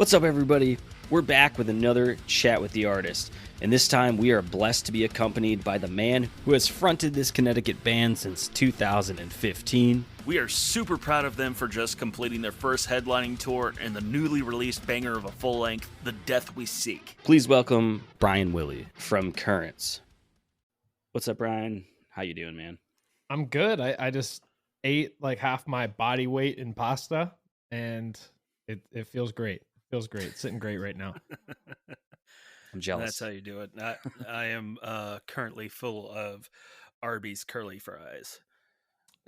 What's up, everybody? We're back with another Chat with the Artist, and this time we are blessed to be accompanied by the man who has fronted this Connecticut band since 2015. We are super proud of them for just completing their first headlining tour and the newly released banger of a full-length, The Death We Seek. Please welcome Brian Wille from Currents. What's up, Brian? How you doing, man? I'm good. I just ate like half my body weight in pasta, and it feels great. Feels great. It's sitting great right now. I'm jealous. That's how you do it. I am currently full of Arby's curly fries.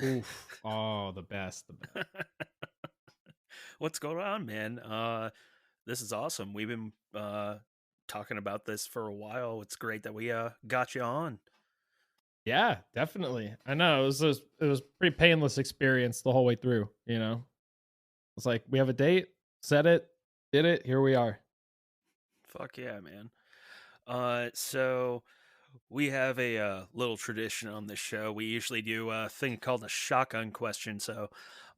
Oof. Oh, the best. What's going on, man? This is awesome. We've been talking about this for a while. It's great that we got you on. Yeah, definitely. I know it was pretty painless experience the whole way through. You know, it's like we have a date, set it, did it. Here we are. Fuck yeah, man. So we have a little tradition on this show. We usually do a thing called a shotgun question. So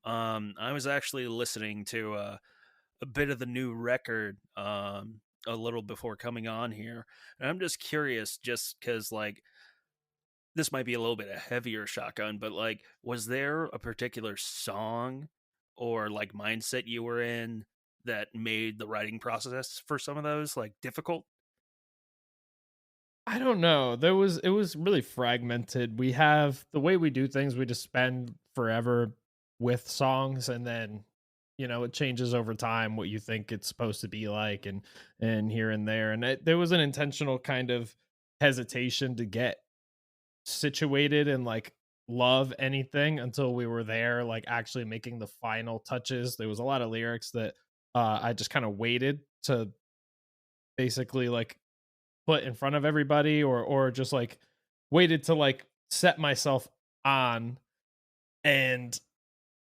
I was actually listening to a bit of the new record a little before coming on here. And I'm just curious, just because, like, this might be a little bit a heavier shotgun, but, like, was there a particular song or, like, mindset you were in that made the writing process for some of those, like, difficult? I don't know. It was really fragmented. We have the way we do things, we just spend forever with songs, and then it changes over time what you think it's supposed to be like, and here and there. And there was an intentional kind of hesitation to get situated and like love anything until we were there, like actually making the final touches. There was a lot of lyrics that I just kind of waited to basically like put in front of everybody, or just like waited to like set myself on. And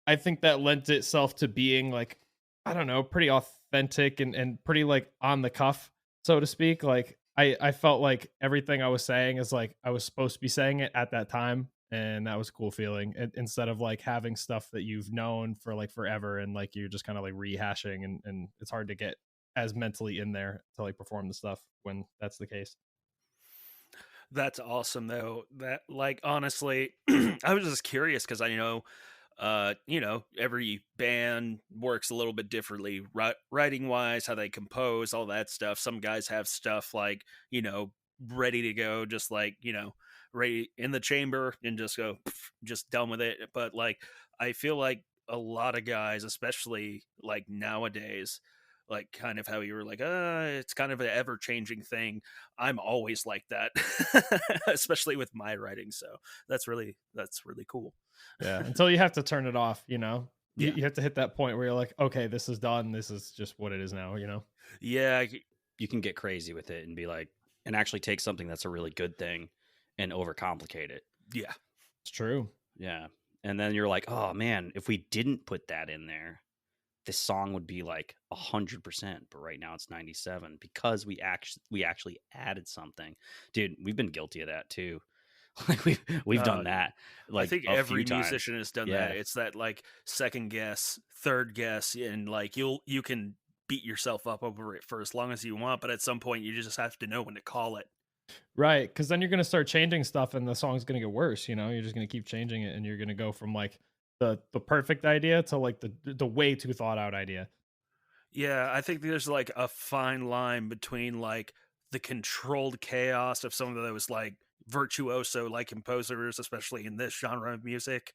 I think that lent itself to being like, I don't know, pretty authentic and pretty like on the cuff, so to speak. Like I felt like everything I was saying is like I was supposed to be saying it at that time, and that was a cool feeling. Instead of like having stuff that you've known for like forever, and like you're just kind of like rehashing, and it's hard to get as mentally in there to like perform the stuff when that's the case. That's awesome, though. That, like, honestly, I was just curious because I know, every band works a little bit differently, writing wise, how they compose, all that stuff. Some guys have stuff like, ready to go, just like, ready in the chamber and just go, just done with it. But, like, I feel like a lot of guys, especially like nowadays, like kind of how you were like, it's kind of an ever changing thing. I'm always like that, especially with my writing. So that's really cool. Yeah, until you have to turn it off, Yeah. you have to hit that point where you're like, okay, this is done. This is just what it is now. Yeah. You can get crazy with it and be like, and actually take something that's a really good thing and overcomplicate it. Yeah. It's true. Yeah. And then you're like, oh man, if we didn't put that in there, this song would be like 100%, but right now it's 97 because we actually added something. Dude, we've been guilty of that too. Like we've done that. Like I think every musician has done that. It's that like second guess, third guess, and like you can beat yourself up over it for as long as you want, but at some point you just have to know when to call it. Right, because then you're gonna start changing stuff, and the song's gonna get worse. You're just gonna keep changing it, and you're gonna go from like the perfect idea to like the way too thought out idea. Yeah, I think there's like a fine line between like the controlled chaos of some of those like virtuoso like composers, especially in this genre of music.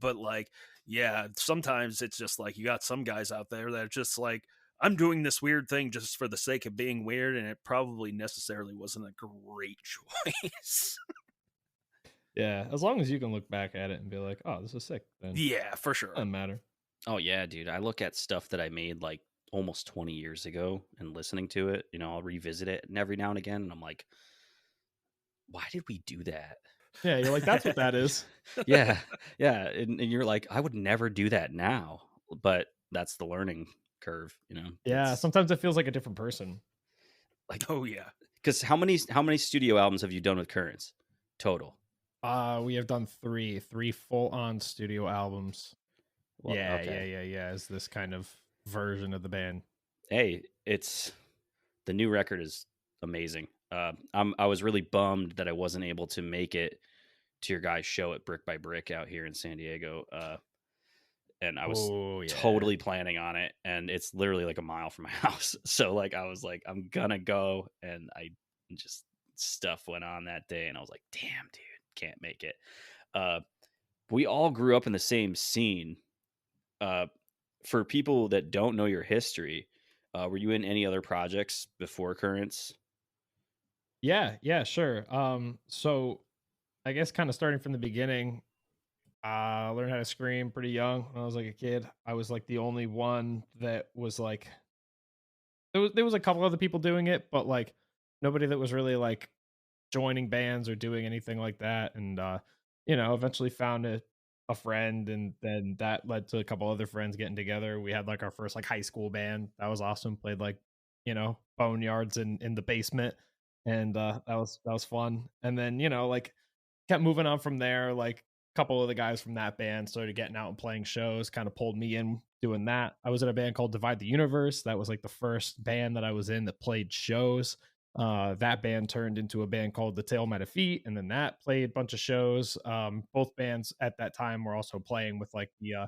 But like, yeah, sometimes it's just like you got some guys out there that are just like, I'm doing this weird thing just for the sake of being weird, and it probably necessarily wasn't a great choice. Yeah, as long as you can look back at it and be like, oh, this is sick, then Yeah, for it sure. doesn't matter. Oh yeah, dude. I look at stuff that I made like almost 20 years ago and listening to it, I'll revisit it and every now and again, and I'm like, why did we do that? Yeah, you're like, that's what that is. Yeah. Yeah. And you're like, I would never do that now. But that's the learning curve, Yeah, It's sometimes it feels like a different person. like, Oh yeah. because how many studio albums have you done with Currents total? We have done three full on studio albums. Well, Yeah, okay. yeah. Is this kind of version of the band? Hey, it's the new record is amazing. I was really bummed that I wasn't able to make it to your guys' show at Brick by Brick out here in San Diego. And I was Oh yeah. totally planning on it, and it's literally like a mile from my house. So like I was like, I'm gonna go, and I just stuff went on that day, and I was like, damn, dude, can't make it. Uh, we all grew up in the same scene. Uh, for people that don't know your history, were you in any other projects before Currents? Yeah, yeah, sure. So I guess kind of starting from the beginning, I learned how to scream pretty young when I was like a kid. I was like the only one that was like there was a couple other people doing it, but like nobody that was really like joining bands or doing anything like that. And eventually found a friend, and then that led to a couple other friends getting together. We had like our first like high school band. That was awesome. Played like, boneyards in the basement. And that was fun. And then, like kept moving on from there. Like a couple of the guys from that band started getting out and playing shows, kind of pulled me in doing that. I was in a band called Divide the Universe. That was like the first band that I was in that played shows. That band turned into a band called The Tail Might Have Feet, and then that played a bunch of shows. Both bands at that time were also playing with like the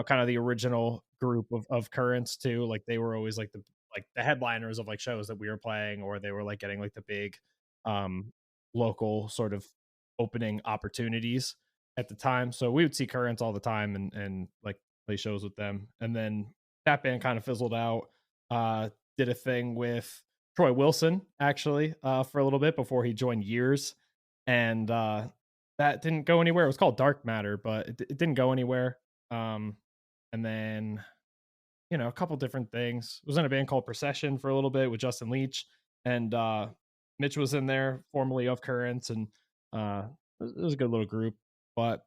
kind of the original group of Currents too. Like they were always like the headliners of like shows that we were playing, or they were like getting like the big um local sort of opening opportunities at the time. So we would see Currents all the time, and like play shows with them. And then that band kind of fizzled out. Did a thing with Troy Wilson actually for a little bit before he joined Years, and that didn't go anywhere. It was called Dark Matter, but it didn't go anywhere. Um, and then a couple different things. Was in a band called Procession for a little bit with Justin Leach, and Mitch was in there, formerly of Currents, and it was a good little group. But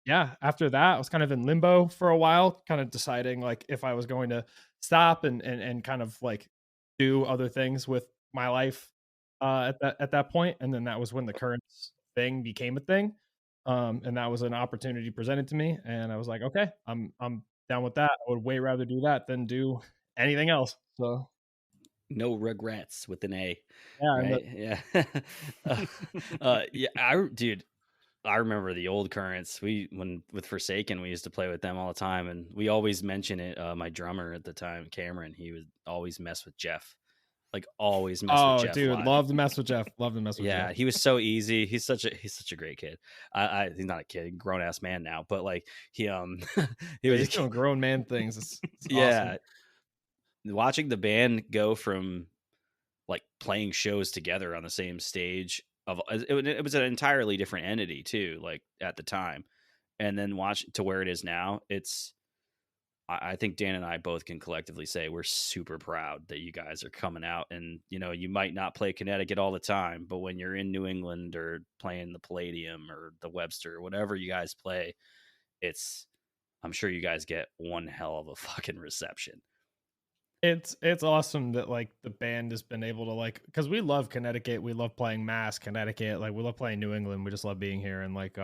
yeah, after that, I was kind of in limbo for a while, kind of deciding like if I was going to stop and kind of like do other things with my life at that point. And then that was when the Currents thing became a thing. And that was an opportunity presented to me, and I was like, okay, I'm down with that. I would way rather do that than do anything else. So No regrets with an A, yeah, and right? Yeah. uh, yeah, dude, I remember the old Currents. We when with Forsaken, we used to play with them all the time, and we always mention it. My drummer at the time, Cameron, he would always mess with Jeff, like always mess with oh, Jeff dude, live. love to mess with Jeff. Love to mess with Jeff. Yeah, he was so easy. He's such a great kid. He's not a kid, grown ass man now, but like he he Yeah, was he's doing grown man things. It's awesome. yeah. Watching the band go from like playing shows together on the same stage it was an entirely different entity too, like at the time, and then watch to where it is now. I think Dan and I both can collectively say we're super proud that you guys are coming out, and you might not play Connecticut all the time, but when you're in New England or playing the Palladium or the Webster or whatever you guys play, it's I'm sure you guys get one hell of a fucking reception. It's awesome that like the band has been able to like, because we love Connecticut, we love playing Mass, Connecticut, like we love playing New England, we just love being here, and like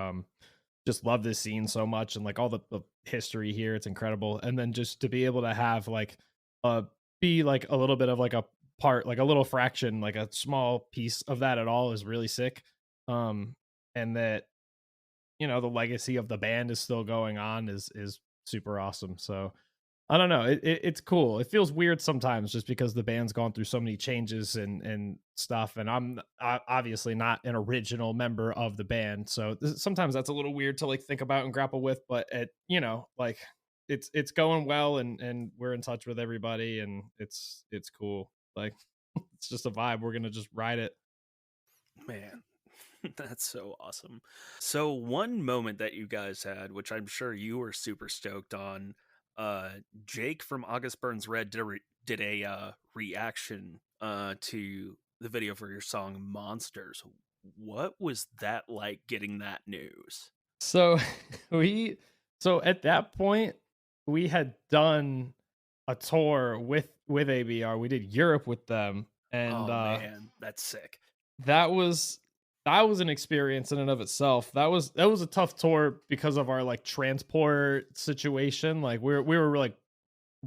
just love this scene so much, and like all the history here, it's incredible. And then just to be able to have like be like a little bit of like a part, like a little fraction, like a small piece of that at all is really sick. um and that the legacy of the band is still going on is super awesome. So I don't know. It's cool. It feels weird sometimes just because the band's gone through so many changes and stuff, and I'm obviously not an original member of the band, so sometimes that's a little weird to like think about and grapple with. But like it's going well, and we're in touch with everybody, and it's cool. Like it's just a vibe. We're gonna just ride it. Man, that's so awesome. So one moment that you guys had, which I'm sure you were super stoked on, uh Jake from August Burns Red did a reaction to the video for your song Monsters. What was that like getting that news? So we so at that point we had done a tour with ABR. We did Europe with them, and Oh man, that's sick. that was that was an experience in and of itself. That was a tough tour because of our like transport situation. Like we were like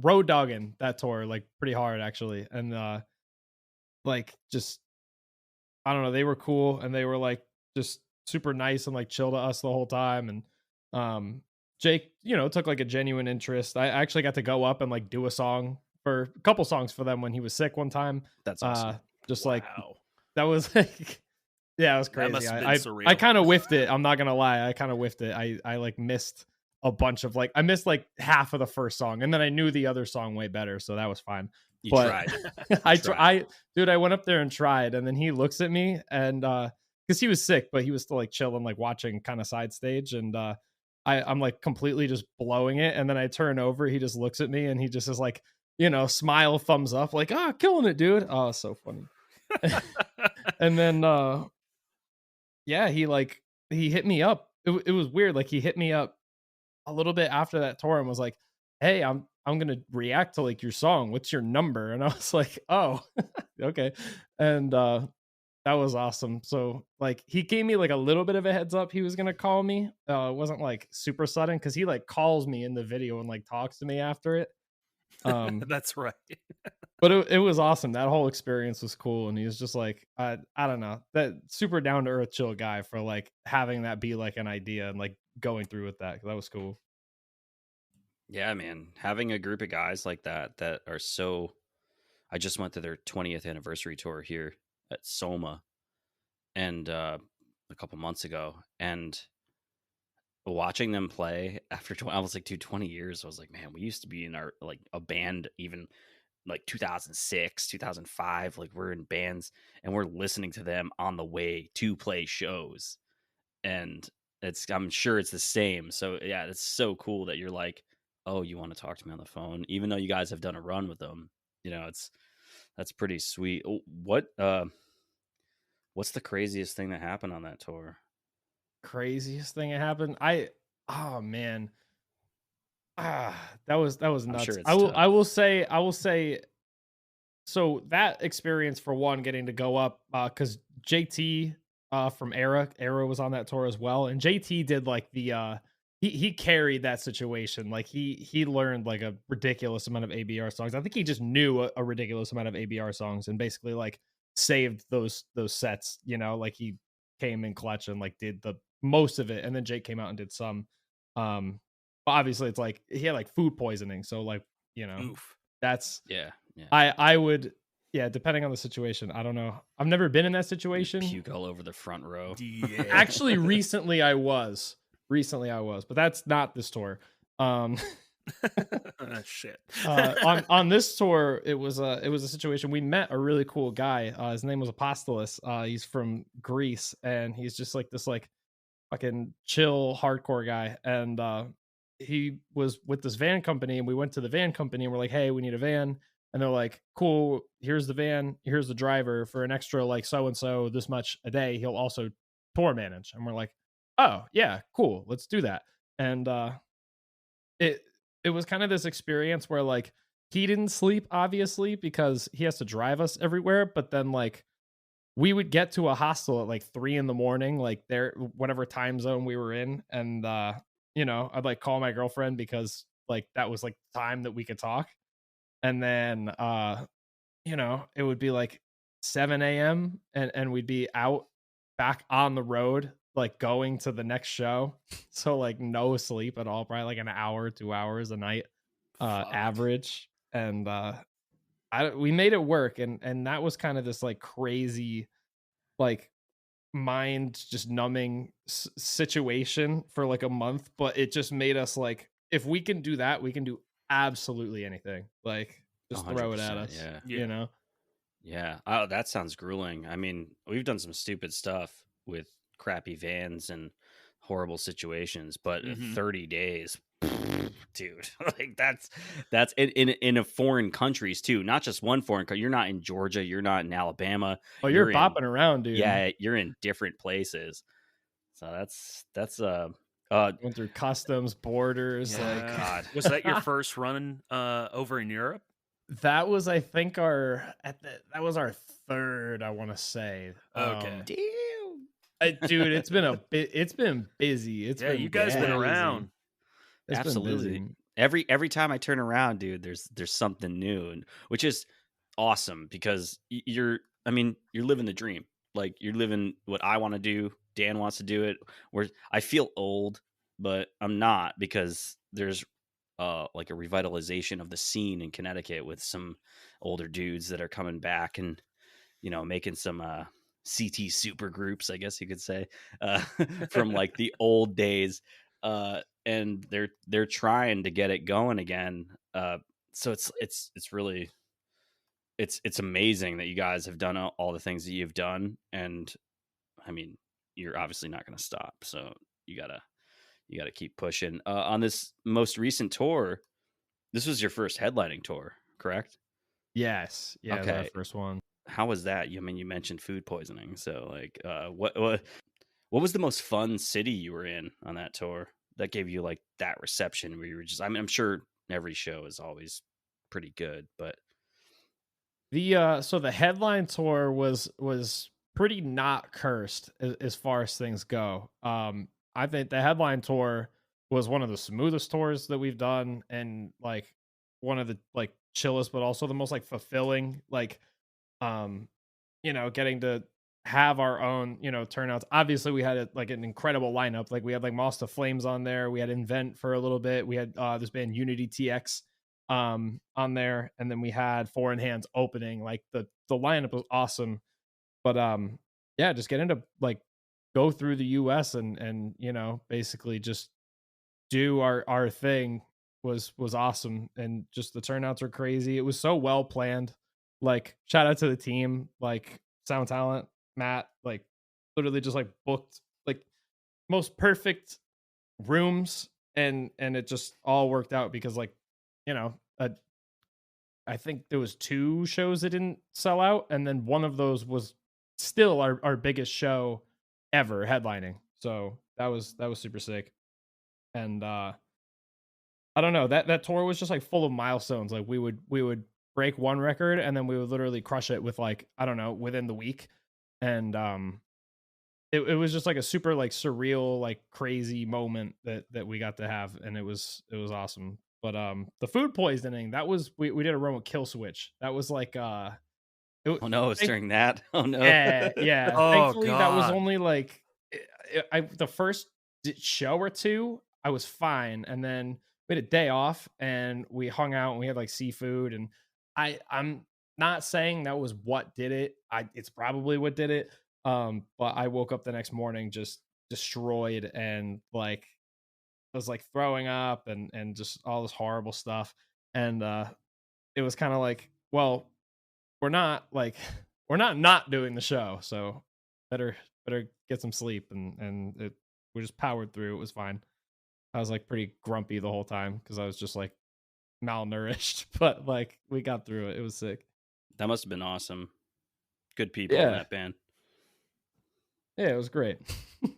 road dogging that tour like pretty hard actually, and like just I don't know, they were cool and they were like just super nice and like chill to us the whole time. And Jake, took like a genuine interest. I actually got to go up and like do a couple songs for them when he was sick one time. That's Uh awesome. just like Wow. that was like yeah, it was That crazy. must have been I surreal. kind of whiffed it. I'm not gonna lie. I kind of whiffed it. I like missed a bunch of I missed like half of the first song, and then I knew the other song way better, so that was fine. You But tried. dude, I went up there and tried, and then he looks at me and because he was sick, but he was still like chilling, like watching kind of side stage, and I'm like completely just blowing it, and then I turn over, he just looks at me, and he just is like, smile, thumbs up, like, killing it, dude. Oh, so funny. And then yeah, he hit me up. It was weird. Like he hit me up a little bit after that tour and was like, "Hey, I'm gonna react to like your song. What's your number?" And I was like, "Oh, okay." And that was awesome. So like he gave me like a little bit of a heads up he was gonna call me. It wasn't like super sudden because he like calls me in the video and like talks to me after it. That's right. But it was awesome. That whole experience was cool. And he was just like, I don't know, that super down to earth, chill guy for like having that be like an idea and like going through with that. That was cool. Yeah, man. Having a group of guys like that are so. I just went to their 20th anniversary tour here at Soma, and a couple months ago, and watching them play after I was like, dude, 20 years. I was like, man, we used to be in our like a band even like 2006, 2005. Like we're in bands and we're listening to them on the way to play shows, and I'm sure it's the same. So yeah, it's so cool that you're like, oh, you want to talk to me on the phone, even though you guys have done a run with them. That's pretty sweet. What's the craziest thing that happened on that tour? Craziest thing that happened. Oh man. That was I'm nuts. sure it's tough. I will say so that experience for one, getting to go up because JT from Era was on that tour as well, and JT did like the he carried that situation. Like he learned like a ridiculous amount of ABR songs. I think he just knew a ridiculous amount of ABR songs and basically like saved those sets. Like he came in clutch and like did the most of it, and then Jake came out and did some. But obviously it's like he had like food poisoning, so like Oof. that's Yeah. I would, yeah, depending on the situation. I don't know. I've never been in that situation. Puke all over the front row. Yeah. Actually, recently I was, but that's not this tour. Shit. On this tour, it was a situation. We met a really cool guy. His name was Apostolos. He's from Greece, and he's just like this like fucking chill hardcore guy. And he was with this van company, and we went to the van company and we're like, hey, we need a van. And they're like, cool, here's the van, here's the driver for an extra like so and so this much a day. He'll also tour manage. And we're like, oh yeah, cool, let's do that. And it was kind of this experience where like he didn't sleep obviously because he has to drive us everywhere, but then like we would get to a hostel at like 3 a.m, like there whatever time zone we were in, and I'd like call my girlfriend because like that was like the time that we could talk. And then it would be like 7 a.m, and we'd be out back on the road like going to the next show. So like no sleep at all, probably like an hour, 2 hours a night average. And we made it work, and that was kind of this like crazy like mind just numbing situation for like a month, but it just made us like, if we can do that, we can do absolutely anything. Like just throw it at us. Yeah. Yeah. Oh, that sounds grueling. I mean, we've done some stupid stuff with crappy vans and horrible situations, but 30 days, dude, like that's in a foreign countries too, not just one foreign country. You're not in Georgia, you're not in Alabama. Oh, you're bopping around, dude. Yeah, you're in different places. So that's went through customs, borders. Yeah. Like, God, was that your first run over in Europe? That was, I think, that was our third, I want to say. Okay. Dude, it's been busy. You guys been around. It's absolutely been busy. Every time I turn around, dude, there's something new, and which is awesome because you're I mean, you're living the dream. Like you're living what I want to do. Dan wants to do it. Where I feel old, but I'm not because there's like a revitalization of the scene in Connecticut with some older dudes that are coming back and making some CT super groups, I guess you could say, from like the old days. And they're trying to get it going again. So it's really it's amazing that you guys have done all the things that you've done, and I mean, you're obviously not going to stop. So you gotta keep pushing. On this most recent tour, this was your first headlining tour, correct? Yes, yeah, it was our Okay. first one. How was that? I mean, you mentioned food poisoning. So, like, what was the most fun city you were in on that tour that gave you like that reception where you were just? I mean, I'm sure every show is always pretty good, but So the headline tour was pretty not cursed as far as things go. I think the headline tour was one of the smoothest tours that we've done, and like one of the like chillest, but also the most like fulfilling. Like, um, getting to have our own, turnouts. Obviously, we had like an incredible lineup. Like we had like Moss to Flames on there. We had Invent for a little bit. We had this band Unity TX on there, and then we had Foreign Hands opening. Like the lineup was awesome. But yeah, just getting to like go through the US and basically just do our thing was awesome, and just the turnouts were crazy. It was so well planned. Like shout out to the team, like sound talent, Matt, like literally just like booked like most perfect rooms, and it just all worked out because like you know uh, I think there was two shows that didn't sell out, and then one of those was still our biggest show ever headlining. So that was super sick. And I don't know, that tour was just like full of milestones. Like we would break one record, and then we would literally crush it with like, I don't know, within the week. And it was just like a super like surreal, like crazy moment that we got to have, and it was awesome. But the food poisoning, that was we did a run with Kill Switch. That was like oh no, it's thank, during that. Oh no. yeah, yeah. Oh Thankfully that was God. only like the first show or two I was fine, and then we had a day off and we hung out and we had like seafood, and I'm not saying that was what did it. It's probably what did it. But I woke up the next morning just destroyed, and like I was like throwing up and just all this horrible stuff. And it was kind of like, well, we're not like we're not doing the show, so better get some sleep, and we just powered through. It was fine. I was like pretty grumpy the whole time because I was just like malnourished, but like we got through it. It was sick. That must have been awesome. Good people in Yeah, that band. yeah, it was great.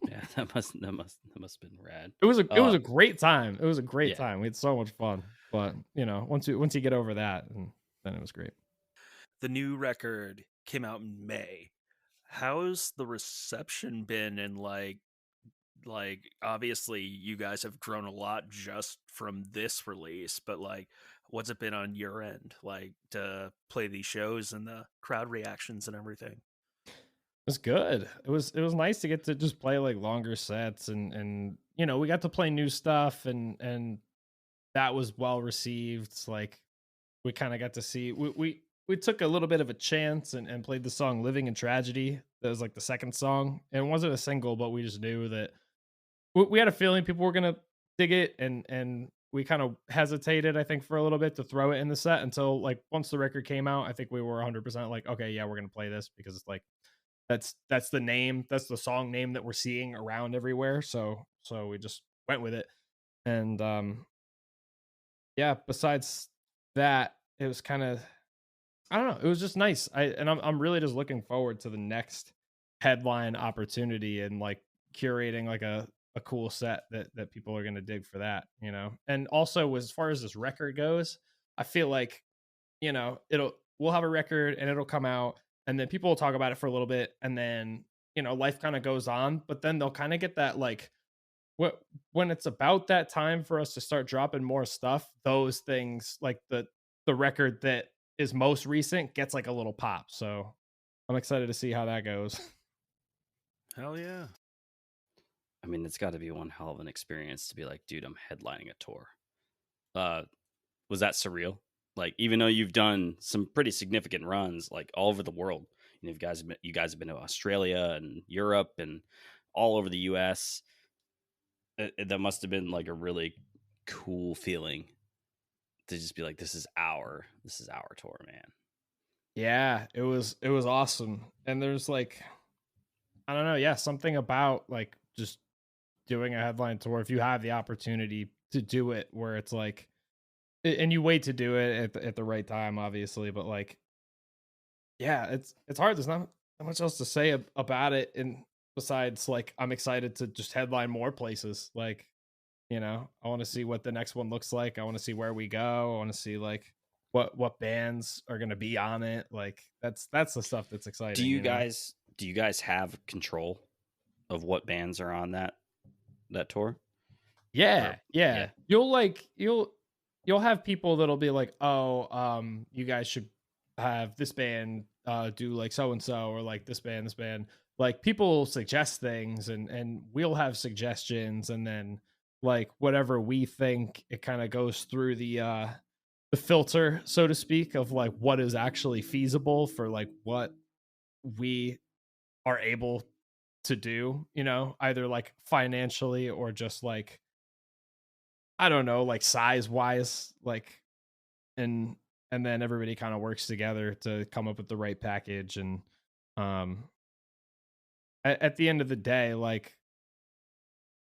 Yeah, that must have been rad. It was a great time. It was a great Yeah. time. We had so much fun. But once you get over that, and then it was great. The new record came out in May. How's the reception been? And like obviously you guys have grown a lot just from this release, but like what's it been on your end, like to play these shows and the crowd reactions and everything? It was good. It was nice to get to just play like longer sets, and we got to play new stuff, and that was well received. Like we kind of got to see we took a little bit of a chance and played the song Living in Tragedy. That was like the second song. And it wasn't a single, but we just knew that we had a feeling people were gonna dig it, and we kind of hesitated, I think, for a little bit to throw it in the set until like once the record came out. I think we were 100% like, okay, yeah, we're gonna play this because it's like that's the name, that's the song name that we're seeing around everywhere. So we just went with it. And yeah, besides that, it was kind of, I don't know, it was just nice. I'm really just looking forward to the next headline opportunity, and like curating like a cool set that people are going to dig for that. And also as far as this record goes, I feel like we'll have a record and it'll come out, and then people will talk about it for a little bit, and then life kind of goes on, but then they'll kind of get that like when it's about that time for us to start dropping more stuff, those things like the record that is most recent gets like a little pop. So I'm excited to see how that goes. Hell yeah. I mean, it's got to be one hell of an experience to be like, dude, I'm headlining a tour. Uh, was that surreal? Like, even though you've done some pretty significant runs, like all over the world, you guys have been to Australia and Europe and all over the U.S. That must have been like a really cool feeling to just be like, this is our tour, man. Yeah, it was awesome. And there's like, I don't know, yeah, something about like just doing a headline tour if you have the opportunity to do it where it's like and you wait to do it at the right time obviously, but like yeah, it's hard. There's not much else to say about it and besides like I'm excited to just headline more places. Like, I want to see what the next one looks like. I want to see where we go. I want to see like what bands are going to be on it. Like that's the stuff that's Do exciting, you guys have control of what bands are on that tour? Yeah, Or yeah, yeah. You'll have people that'll be like, "Oh, you guys should have this band do like so and so or like this band, this band." Like people suggest things and we'll have suggestions and then like whatever we think it kind of goes through the filter, so to speak, of like what is actually feasible for like what we are able to do, either like financially or just like I don't know, like size wise, like and and then everybody kind of works together to come up with the right package and um at the end of the day, like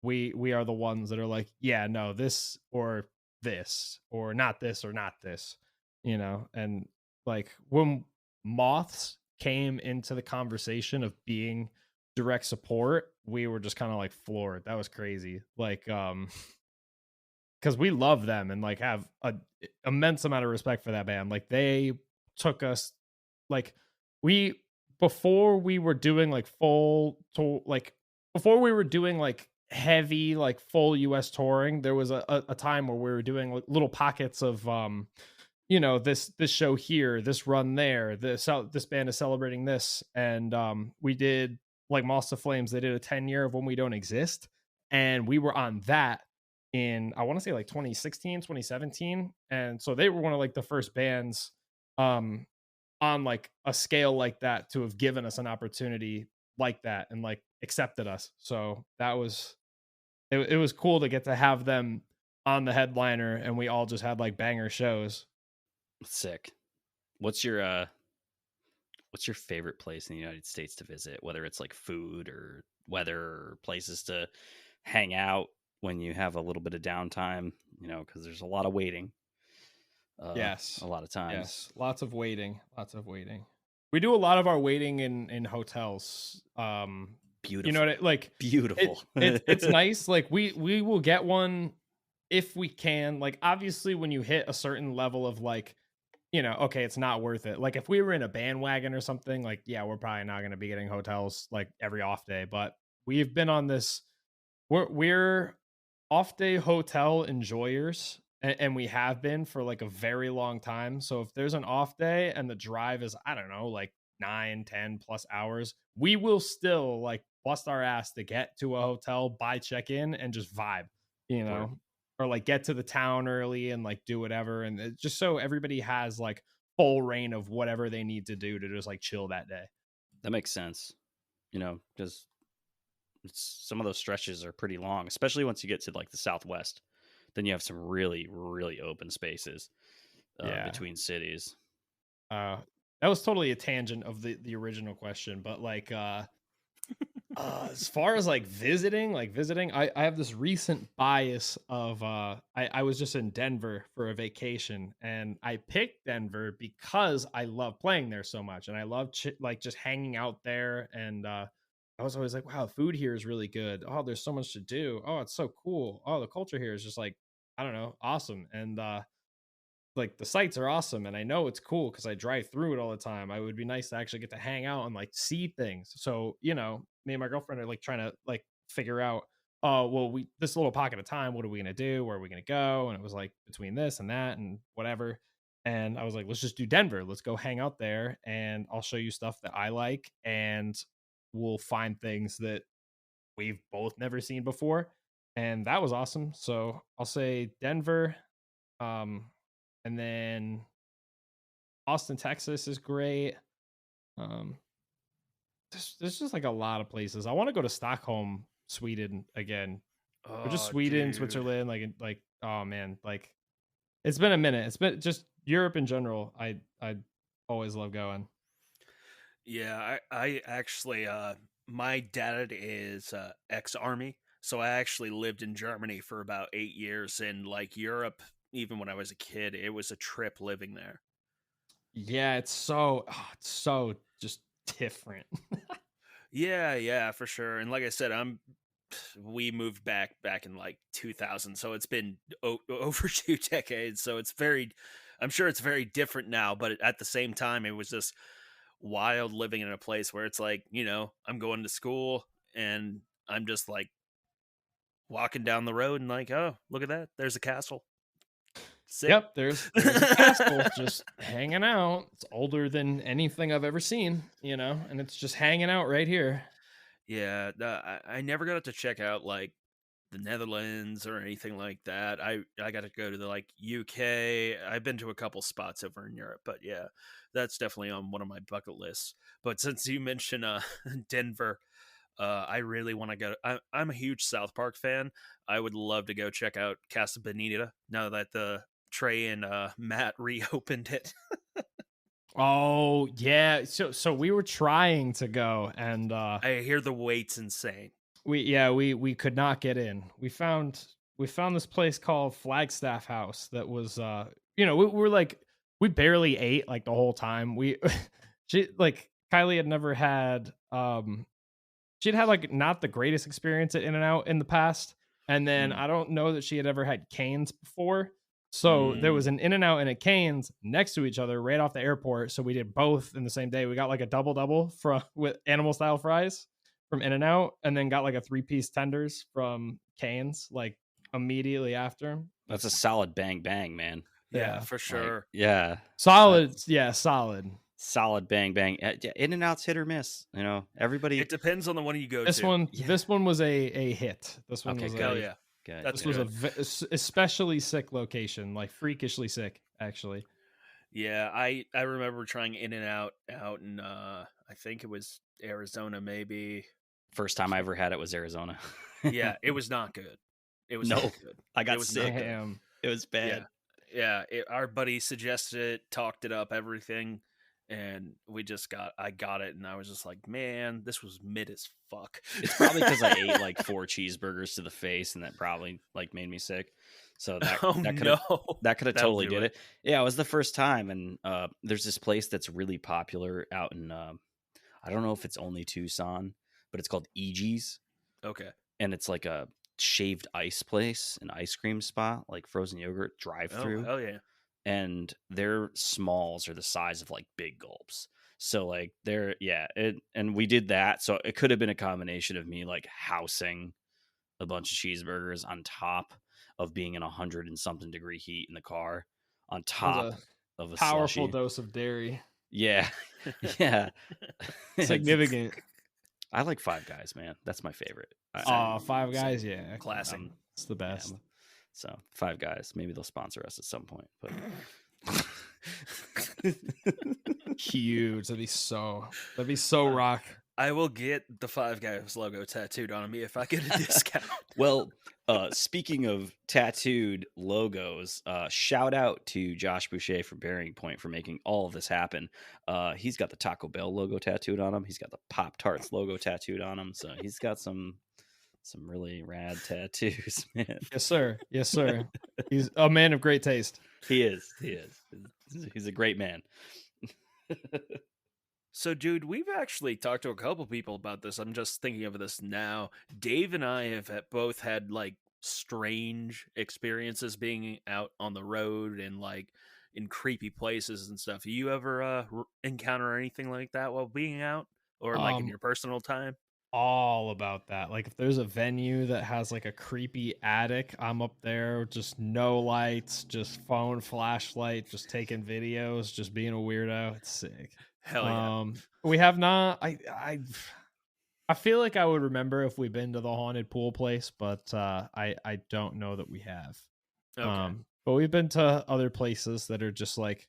we are the ones that are like, yeah, no, this or not this, and like when moths came into the conversation of being direct support, we were just kind of like floored. That was crazy. Like because we love them and like have a immense amount of respect for that band. Like they took us like we before we were doing like full to like before we were doing like heavy like full US touring, there was a time where we were doing like little pockets of this show here, this run there, this band is celebrating this, and we did like Moss to Flames. They did a 10-year of When We Don't Exist, and we were on that in I want to say like 2016, 2017, and so they were one of like the first bands um on like a scale like that to have given us an opportunity like that and like accepted us. So that was it was cool to get to have them on the headliner and we all just had like banger shows. sick. What's your favorite place in the United States to visit? Whether it's like food or weather or places to hang out when you have a little bit of downtime, because there's a lot of waiting. Yes. A lot of times. Yes. Lots of waiting. Lots of waiting. We do a lot of our waiting in hotels. Beautiful. Like Beautiful. it's nice. Like we will get one if we can. Like obviously when you hit a certain level of like, okay, it's not worth it. Like if we were in a bandwagon or something, like yeah, we're probably not going to be getting hotels like every off day, but we've been on this we're off day hotel enjoyers and we have been for like a very long time. So if there's an off day and the drive is I don't know like 9, 10 plus hours, we will still like bust our ass to get to a hotel, buy check in and just vibe, you Word. know or like get to the town early and like do whatever and just so everybody has like full reign of whatever they need to do to just like chill that day. That makes sense. Because some of those stretches are pretty long, especially once you get to like the Southwest. Then you have some really, really open spaces Yeah. between cities. That was totally a tangent of the original question, but like as far as like visiting, I have this recent bias of I was just in Denver for a vacation and I picked Denver because I love playing there so much and I love like just hanging out there and I was always like, wow, the food here is really good. Oh, there's so much to do. Oh, it's so cool. Oh, the culture here is just like, I don't know, awesome. And like the sites are awesome and I know it's cool because I drive through it all the time. I would be nice to actually get to hang out and like see things. So, me and my girlfriend are like trying to like figure out oh, well, we this little pocket of time, what are we gonna do? Where are we gonna go? And it was like between this and that and whatever. And I was like, let's just do Denver. Let's go hang out there and I'll show you stuff that I like and we'll find things that we've both never seen before. And that was awesome. So I'll say Denver. Um, and then Austin, Texas is great. Um, there's just like a lot of places. I want to go to Stockholm, Sweden again, or just Oh, Sweden, dude. Switzerland. Like oh man, like it's been a minute. It's been just Europe in general. I always love going. Yeah, I actually my dad is ex-army, so I actually lived in Germany for about 8 years, and like Europe, even when I was a kid, it was a trip living there. Yeah, it's so just different. Yeah, yeah, for sure. And like I said, we moved back in like 2000, so it's been over 2 decades. So it's very, I'm sure it's very different now, but at the same time, it was just wild living in a place where it's like, I'm going to school and I'm just like walking down the road and like, oh, look at that, there's a castle. Sick. Yep, there's a castle just hanging out. It's older than anything I've ever seen, and it's just hanging out right here. Yeah, I never got to check out like the Netherlands or anything like that. I got to go to the like UK. I've been to a couple spots over in Europe, but yeah, that's definitely on one of my bucket lists. But since you mentioned Denver, I really want to go. I'm a huge South Park fan. I would love to go check out Casa Bonita now that the Trey and Matt reopened it. Oh, yeah. So we were trying to go and I hear the wait's insane. we could not get in. We found this place called Flagstaff House that was we were like we barely ate like the whole time. We she like Kylie had never had she'd had like not the greatest experience at In and Out in the past. And then Mm. I don't know that she had ever had Canes before. So there was Mm. an In and Out and a Canes next to each other right off the airport. So we did both in the same day. We got like a double double from with animal style fries from In and Out, and then got like a 3-piece tenders from Canes like immediately after. That's a solid bang bang, man. Yeah, Yeah. for Like, sure. yeah, Solid. that's Yeah, solid. solid bang bang. Yeah, In and Out's hit or miss. It Everybody. depends on the one you go This to. one Yeah. this one was a hit. This one Okay, was Hell good, a yeah, good, that's this was good. a good. especially sick location, like freakishly sick actually. Yeah, I remember trying In and out in I think it was Arizona maybe. First time I ever had it was Arizona. Yeah, it was not good. It was not No, good. I It got was not sick. good. Damn. It was Yeah. bad. Yeah, our buddy suggested it, talked it up, everything, and I got it and I was just like, "Man, this was mid as fuck." It's probably because I ate like 4 cheeseburgers to the face, and that probably like made me sick. So that Oh that could have no. that could have That'll totally do did it. it. Yeah, it was the first time, and there's this place that's really popular out in I don't know if it's only Tucson, but it's called EG's, Okay. and it's like a shaved ice place, an ice cream spot, like frozen yogurt drive Oh, through, hell yeah. and their smalls are the size of like big gulps. So like they're and we did that. So it could have been a combination of me like housing a bunch of cheeseburgers on top of being in 100 and something degree heat in the car, on It was top a of a powerful slushy. dose of dairy. Yeah. Yeah. Significant. I like Five Guys, man. That's my favorite. Oh, Five Same. Guys, yeah. Classic. It's the Yeah, best. so Five Guys, maybe they'll sponsor us at some point, but Huge. That'd be so rock. I will get the Five Guys logo tattooed on me if I get a discount. well, speaking of tattooed logos, shout out to Josh Boucher from Bearing Point for making all of this happen. He's got the Taco Bell logo tattooed on him. He's got the Pop Tarts logo tattooed on him. So he's got some really rad tattoos, man. Yes, sir. Yes, sir. He's a man of great taste. He is. He's a great man. So, dude, we've actually talked to a couple people about this. I'm just thinking of this now. Dave and I have both had like strange experiences being out on the road and like in creepy places and stuff. You ever encounter anything like that while being out or like in Um, your personal time? all about that. Like if there's a venue that has like a creepy attic, I'm up there, just no lights, just phone flashlight, just taking videos, just being a weirdo. It's sick. Hell yeah. We have not. I feel like I would remember if we've been to the haunted pool place, but I don't know that we have. Okay. But we've been to other places that are just like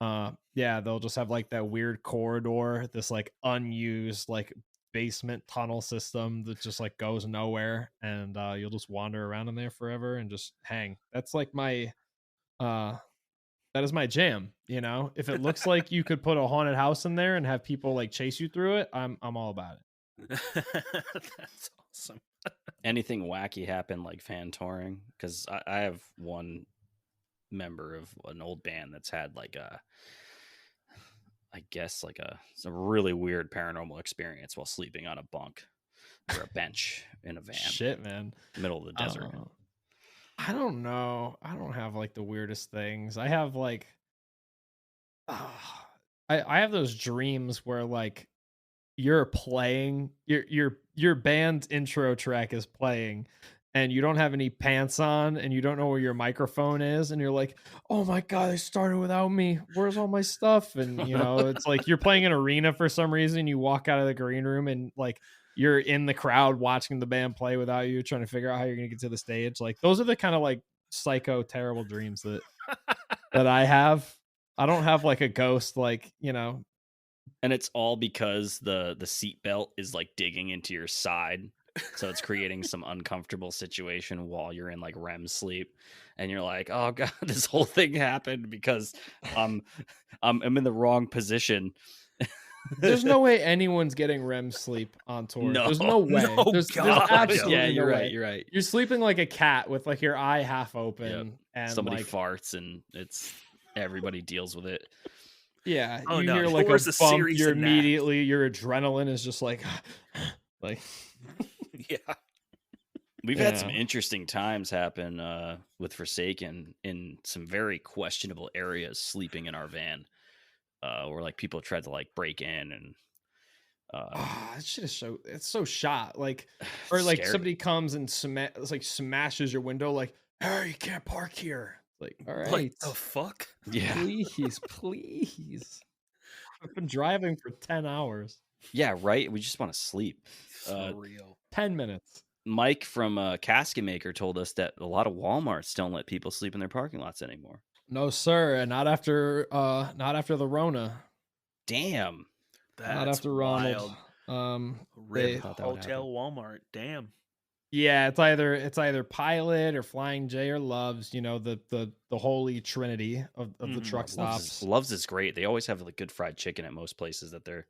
yeah, they'll just have like that weird corridor, this like unused like basement tunnel system that just like goes nowhere, and you'll just wander around in there forever and just hang. That's like my uh that is my jam, you know. If it looks like you could put a haunted house in there and have people like chase you through it, I'm all about it. That's awesome. Anything wacky happen like fan touring? Because I have one member of an old band that's had like a, I guess like it's a really weird paranormal experience while sleeping on a bunk or a bench in a van, Shit, man. middle of the desert. I don't know. I don't have like the weirdest things. I have like I have those dreams where like you're playing your band's intro track is playing and you don't have any pants on and you don't know where your microphone is and you're like, oh my god, they started without me, where's all my stuff? And you know, it's like you're playing an arena for some reason, you walk out of the green room and like you're in the crowd watching the band play without you, trying to figure out how you're gonna get to the stage. Like those are the kind of like psycho terrible dreams that I have. I don't have like a ghost, like, you know. And it's all because the seat belt is like digging into your side, so it's creating some uncomfortable situation while you're in like REM sleep, and you're like, oh god, this whole thing happened because I'm in the wrong position. There's no way anyone's getting REM sleep on tour. No, There's no way. no, There's God, absolutely yeah, no you're way. right. You're right. You're sleeping like a cat with like your eye half open, Yep. and Somebody like farts, and it's everybody deals with it. yeah, Oh, you no, hear like a tour's a bump. series You're of naps. immediately your adrenaline is just like like Yeah. We've had some Yeah. interesting times happen with Forsaken in some very questionable areas, sleeping in our van, where like people tried to like break in and that shit is so, it's so shot. Like or like scary. somebody comes and smashes your window like, hey, you can't park here. Like, all right. Like the fuck? Yeah, Please. I've been driving for 10 hours. yeah, right. We just want to sleep. For real. 10 minutes. Mike from Casket Maker told us that a lot of Walmarts don't let people sleep in their parking lots anymore. No, sir, and not after the Rona. Damn. That's Not after wild. Ronald. Rip thought that would Hotel Walmart. Damn. Yeah, it's either Pilot or Flying J or Loves, you know, the holy trinity of the truck stops. Loves is great. They always have like good fried chicken at most places that they're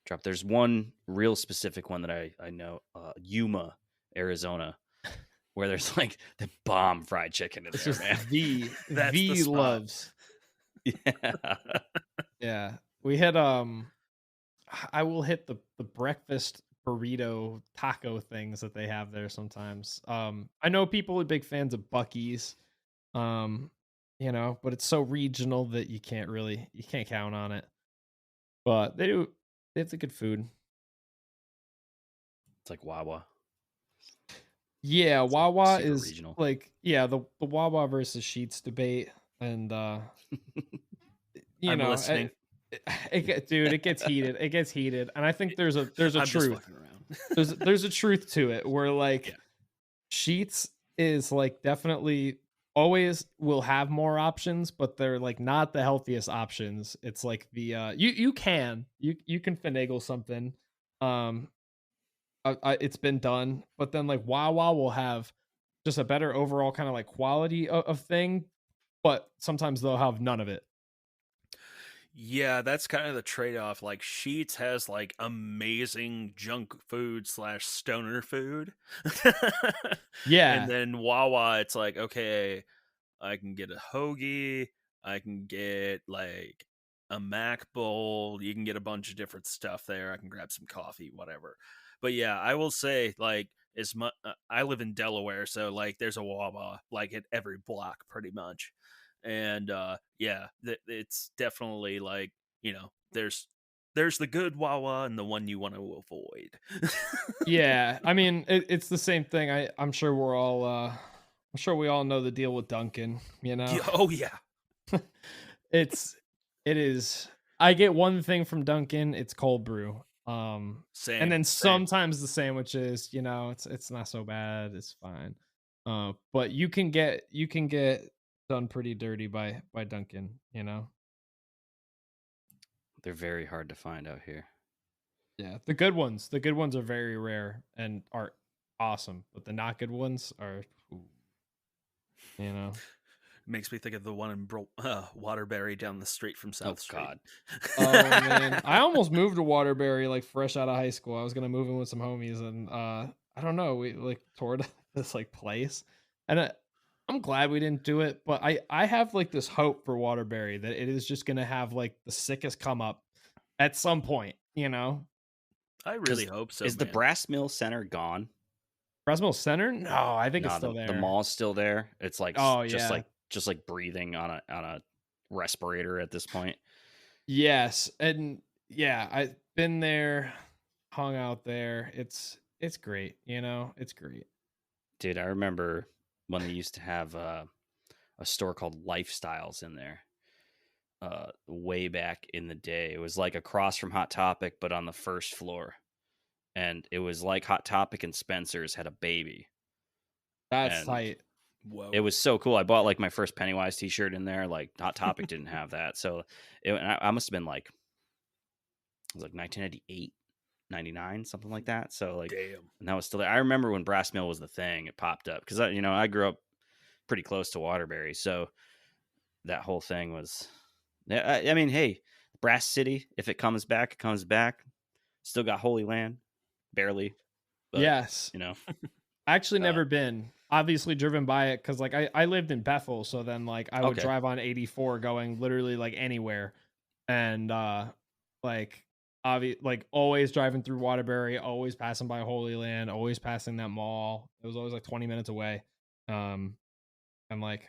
drop. There's one real specific one that I know, Yuma, Arizona, where there's like the bomb fried chicken in It's there, just man. That's the spot. Loves. Yeah. Yeah. We hit I will hit the breakfast burrito taco things that they have there sometimes. I know people are big fans of Buc-ee's. You know, but it's so regional that you can't count on it. But they have the good food. It's like Wawa. Yeah, Wawa super is regional. like, yeah, the Wawa versus Sheets debate, and you I'm know, listening. dude, it gets heated. It gets heated, and I think there's a I'm just truth. fucking around. There's a truth to it where like Yeah. Sheets is like definitely always will have more options, but they're like not the healthiest options. It's like the you can finagle something. It's been done, but then like Wawa will have just a better overall kind of like quality of thing, but sometimes they'll have none of it. Yeah, that's kind of the trade-off. Like Sheets has like amazing junk food / stoner food. Yeah. And then Wawa, it's like, okay, I can get a hoagie, I can get like a Mac bowl, you can get a bunch of different stuff there. I can grab some coffee, whatever. But yeah, I will say like as much I live in Delaware, so like there's a Wawa like at every block pretty much. And yeah, it's definitely like, you know, there's there's the good Wawa and the one you want to avoid. Yeah, I mean, it's the same thing. I'm sure we're all I'm sure we all know the deal with Dunkin', you know. Yeah, oh yeah, It's it is I get one thing from Dunkin', it's cold brew. And same, then same. sometimes the sandwiches, you know, it's not so bad, it's fine. But you can get done pretty dirty by Dunkin', you know. They're very hard to find out here. Yeah, the good ones are very rare and are awesome, but the not good ones are, ooh, you know. Makes me think of the one in Waterbury down the street from Oh South Street. God. Oh man, I almost moved to Waterbury like fresh out of high school. I was gonna move in with some homies, and I don't know, we like toured this like place, and I'm glad we didn't do it. But I have like this hope for Waterbury that it is just gonna have like the sickest come up at some point, you know. I really hope so, Is the man. Brass Mill Center gone? Fresno Center? No, I think it's No, still the there. mall's still there. It's like Oh yeah, just like breathing on a respirator at this point. yes, and yeah, I've been there, hung out there. It's great, you know. It's great. Dude, I remember when they used to have a store called Lifestyles in there. Way back in the day. It was like across from Hot Topic, but on the first floor. And it was like Hot Topic and Spencer's had a baby. That's And tight. Whoa. it was so cool. I bought like my first Pennywise t-shirt in there. Like Hot Topic didn't have that. So I must have been like, it was like 1998, 99, something like that. So like, Damn. and that was still there. I remember when Brass Mill was the thing, it popped up. Cause I grew up pretty close to Waterbury. So that whole thing was, I mean, hey, Brass City, if it comes back, it comes back. Still got Holy Land, barely, but Yes. you know, Actually uh, never been. Obviously driven by it because like I lived in Bethel, so then like I would okay, drive on 84 going literally like anywhere. And like like always driving through Waterbury, always passing by Holy Land, always passing that mall. It was always like 20 minutes away. Um and like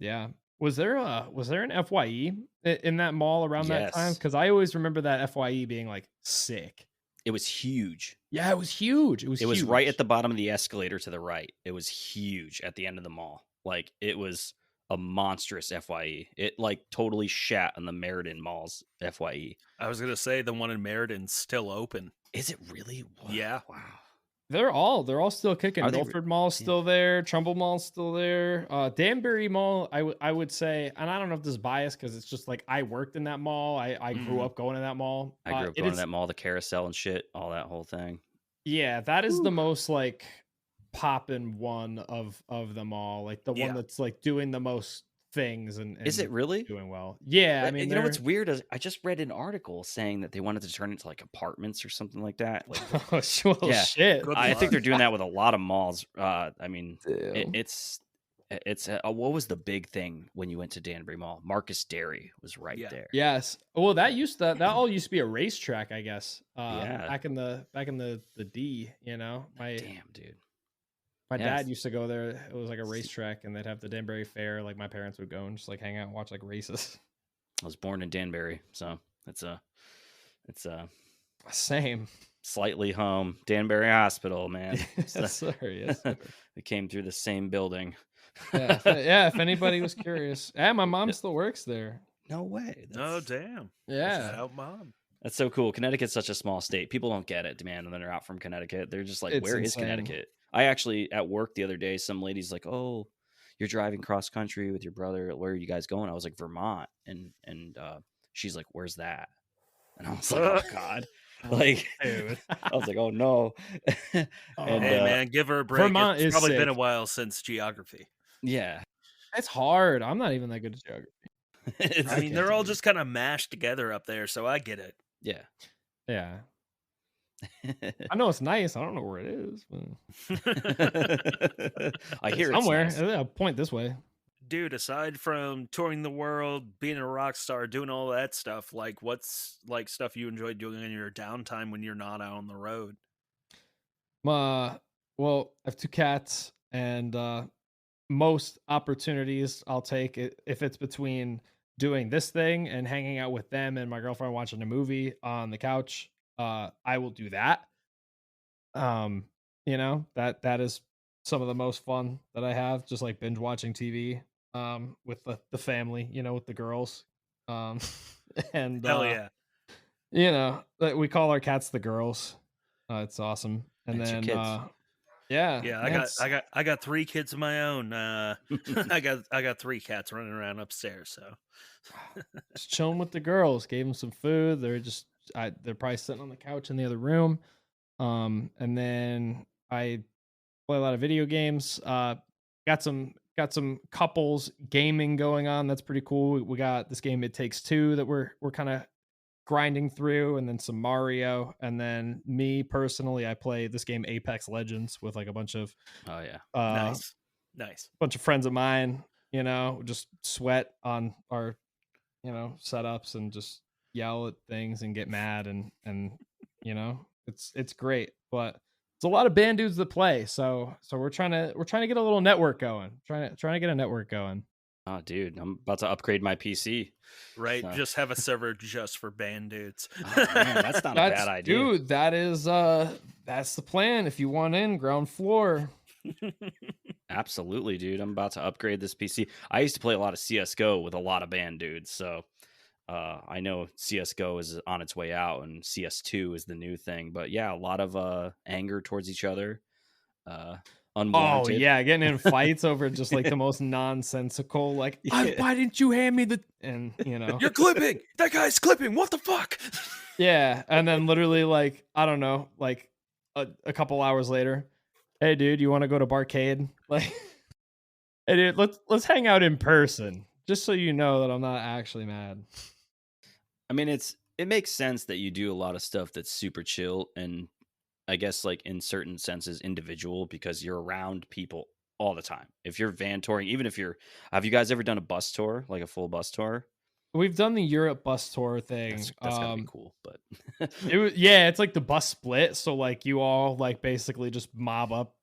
yeah. Was there an FYE in that mall around that time? yes, Because I always remember that FYE being like sick. it was huge. Yeah, it was huge. It was It was right at huge. the bottom of the escalator to the right. It was huge at the end of the mall. Like it was a monstrous FYE. It like totally shat on the Meriden Mall's FYE. I was gonna say the one in Meriden's still open. Is it really? Yeah. Wow. They're all still kicking. Are they? Milford Mall's Damn. still there. Trumbull Mall's still there. Danbury Mall, I would say, and I don't know if this is biased because it's just like I worked in that mall. I grew Mhm. up going to that mall. I grew up It going to is, that mall, the carousel and shit, all that whole thing. yeah, that is the Whew. most like poppin' one of them all. Like the one Yeah. that's like doing the most things Is and it really? doing well. Yeah, I mean You know what's they're weird is I just read an article saying that they wanted to turn it into like apartments or something like that. Like, oh well, yeah, shit. Good I think luck. they're doing that with a lot of malls. I mean, Damn. it's what was the big thing when you went to Danbury Mall? Marcus Dairy was right Yeah. there. Yes. Well, that all used to be a racetrack, I guess. Yeah. Back in the D, you know. Damn, dude. My Yes. dad used to go there. It was like a racetrack, and they'd have the Danbury Fair. Like my parents would go and just like hang out and watch like races. I was born in Danbury, so it's a Same. slightly home. Danbury Hospital, man. Yes, sir. Yes, sir. We came through the same building. Yeah, yeah. If anybody was curious, yeah, my mom still works there. No way. Oh damn. Yeah. Shout out, mom. That's so cool. Connecticut's such a small state. People don't get it, man, when they're out from Connecticut. They're just like, It's where is insane. Connecticut? I actually, at work the other day, some lady's like, oh, you're driving cross country with your brother. Where are you guys going? I was like, Vermont. And she's like, where's that? And I was like, oh, God. Like, Dude. I was like, oh, no. And Hey man, give her a break. Vermont It's is probably been a sick. while since geography. yeah. It's hard. I'm not even that good at geography. It's I mean, okay, they're all dude. just kind of mashed together up there, so I get it. Yeah. Yeah. I know it's nice. I don't know where it is. But I hear it's somewhere. nice. I'll point this way. Dude, aside from touring the world, being a rock star, doing all that stuff, like what's like stuff you enjoy doing in your downtime when you're not out on the road? Well, I have two cats, and most opportunities I'll take it if it's between doing this thing and hanging out with them and my girlfriend watching a movie on the couch, I will do that. Um, that is some of the most fun that I have, just like binge watching TV with the family, with the girls. Um and Hell yeah. like, we call our cats the girls. It's awesome. And It's your then kids. yeah, Yeah, I man, got I got I got 3 kids of my own. I got 3 cats running around upstairs, so just chilling with the girls. Gave them some food. They're probably sitting on the couch in the other room. And then I play a lot of video games. Got some couples gaming going on. That's pretty cool. We got this game It Takes Two that we're kind of grinding through, and then some Mario, and then me personally, I play this game Apex Legends with like a Oh yeah. nice. Nice. bunch of friends of mine. Just sweat on our setups and just yell at things and get mad, and it's great. But it's a lot of band dudes that play, so we're trying to get a little network going, trying to get a network going. Oh, dude, I'm about to upgrade my PC. Right? So, Just have a server just for band dudes. oh man, that's not a bad idea. Dude, that's the plan. If you want in ground floor. Absolutely, dude. I'm about to upgrade this PC. I used to play a lot of CS:GO with a lot of band dudes, so I know CS:GO is on its way out, and CS2 is the new thing. But yeah, a lot of anger towards each other, uh, Oh unwarranted. yeah, getting in fights over just like the most nonsensical, like, Yeah. why didn't you hand me the and You're clipping. That guy's clipping. What the fuck? yeah, and then literally like I don't know, like a couple hours later, hey dude, you want to go to Barcade? Like, hey dude, let's hang out in person, just so you know that I'm not actually mad. I mean, it makes sense that you do a lot of stuff that's super chill, and I guess like in certain senses individual, because you're around people all the time. If you're van touring, even if you're, have you guys ever done a bus tour, like a full bus tour? We've done the Europe bus tour thing. That's got to be cool, but Yeah, it's like the bus split, so like you all like basically just mob up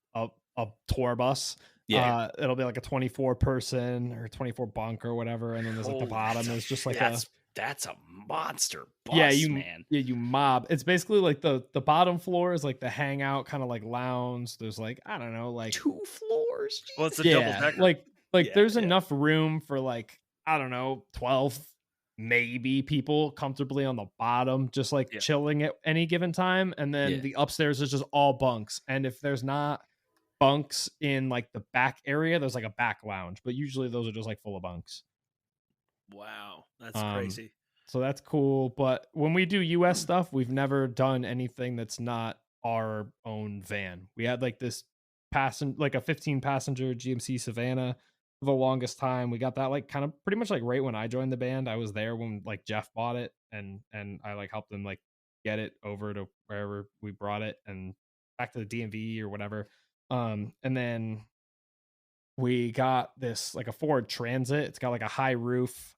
a tour bus. yeah, It'll be like a 24 person or 24 bunk or whatever, and then there's like the Holy bottom is just like a that's a monster yeah, bus, man. you mob. It's basically like the bottom floor is like the hangout kind of like lounge. There's like I don't know, like 2 floors. Well, it's a double yeah, decker. like Yeah, there's yeah. enough room for like I don't know 12 maybe people comfortably on the bottom, just like Yeah. chilling at any given time, and then Yeah. the upstairs is just all bunks. And if there's not bunks in like the back area, there's like a back lounge, but usually those are just like full of bunks. Wow, that's Um, crazy. so that's cool. But when we do US stuff, we've never done anything that's not our own van. We had like this like a 15 passenger GMC Savannah for the longest time. We got that like kind of pretty much like right when I joined the band. I was there when like Jeff bought it, and I like helped him like get it over to wherever we brought it and back to the DMV or whatever. And then we got this like a Ford Transit. It's got like a high roof.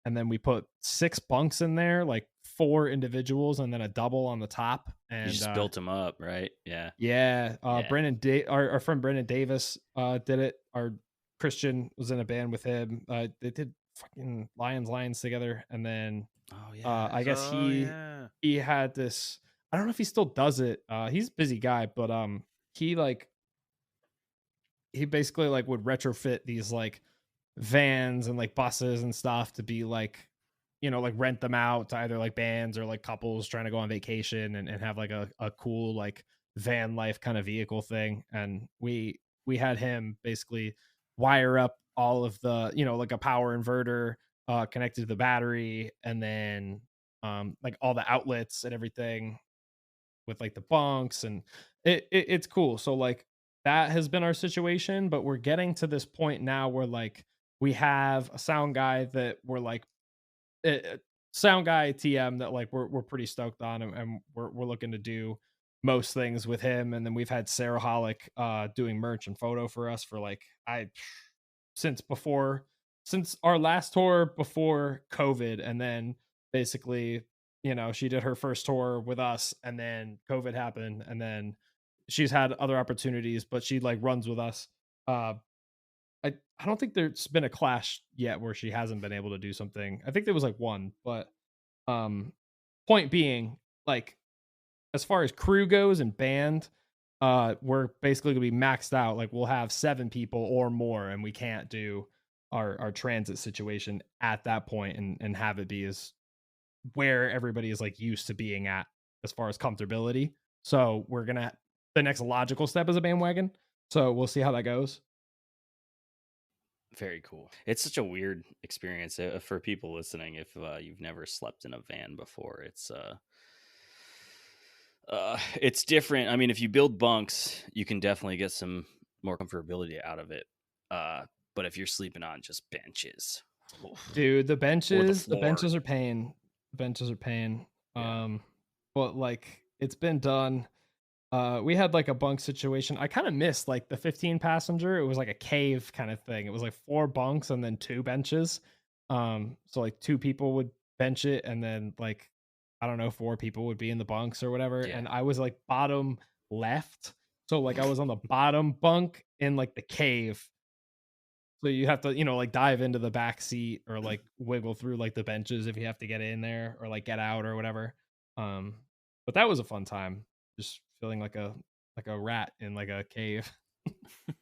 And then we put 6 bunks in there, like 4 individuals and then a double on the top. You And just built them up, right? Yeah. yeah, Yeah. Our friend Brendan Davis did it. Our Christian was in a band with him. They did fucking Lions together, and then Oh yeah. I guess Oh yeah. he had this. I don't know if he still does it. He's a busy guy, but he like he basically like would retrofit these like vans and like buses and stuff to be like like rent them out to either like bands or like couples trying to go on vacation, and have like a cool like van life kind of vehicle thing. And we had him basically wire up all of the like a power inverter connected to the battery, and then like all the outlets and everything with like the bunks, and it's cool. So like that has been our situation, but we're getting to this point now where like we have a sound guy that we're like sound guy TM that like we're pretty stoked on, and we're looking to do most things with him. And then we've had Sarah Hollick doing merch and photo for us for like since before since our last tour before COVID. And then basically she did her first tour with us, and then COVID happened, and then she's had other opportunities, but she like runs with us. uh I don't think there's been a clash yet where she hasn't been able to do something. I think there was like one, but um point being, like, as far as crew goes and band, we're basically gonna be maxed out. Like, we'll have 7 people or more, and we can't do our transit situation at that point and have it be as where everybody is like used to being at as far as comfortability. So we're gonna the next logical step is a bandwagon. So we'll see how that goes. Very cool. It's such a weird experience for people listening. If you've never slept in a van before, it's different. I mean, if you build bunks, you can definitely get some more comfortability out of it. But if you're sleeping on just benches, oof, Dude, or the the floor, benches are pain. The benches are pain. yeah, But like it's been done. We had like a bunk situation. I kind of missed like the 15 passenger. It was like a cave kind of thing. It was like 4 bunks and then 2 benches. So like 2 people would bench it and then like I don't know, 4 people would be in the bunks or whatever. yeah. And I was like bottom left. So like I was on the bottom bunk in like the cave. So you have to, like dive into the back seat or like wiggle through like the benches if you have to get in there or like get out or whatever. Um, but that was a fun time. Just feeling like a rat in like a cave.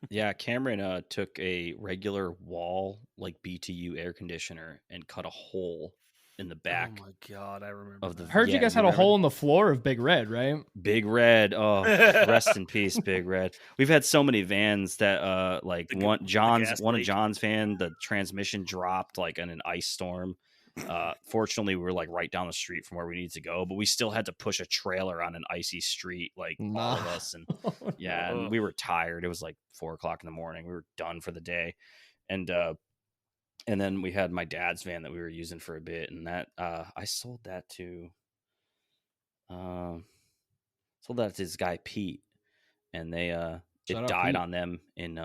Yeah, Cameron took a regular wall like BTU air conditioner and cut a hole in the Oh back my god, I remember of the. that. Heard you Yeah, guys you had a remember hole in the floor of Big Red, right? Big Red? Oh, rest in peace, Big Red. We've had so many vans that like The gas One of leak. John's van, the transmission dropped like in an ice storm. Fortunately, we were like right down the street from where we needed to go, but we still had to push a trailer on an icy street, like all Nah. of us. And Oh, yeah, no. and Ugh. we were tired. It was like 4 o'clock in the morning. We were done for the day. And then we had my dad's van that we were using for a bit, and that I um sold that to this guy Pete, and they Shout it out died Pete. on them in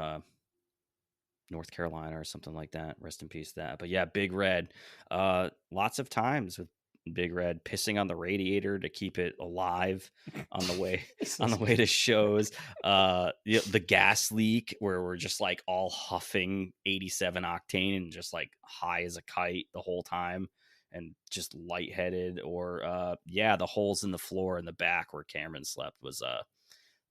North Carolina or something like that. Rest in peace, that. But yeah, Big Red. Lots of times with Big Red pissing on the radiator to keep it alive on the way on the Jesus. way to shows. The gas leak where we're just like all huffing 87 octane and just like high as a kite the whole time and just lightheaded. Or yeah, the holes in the floor in the back where Cameron slept was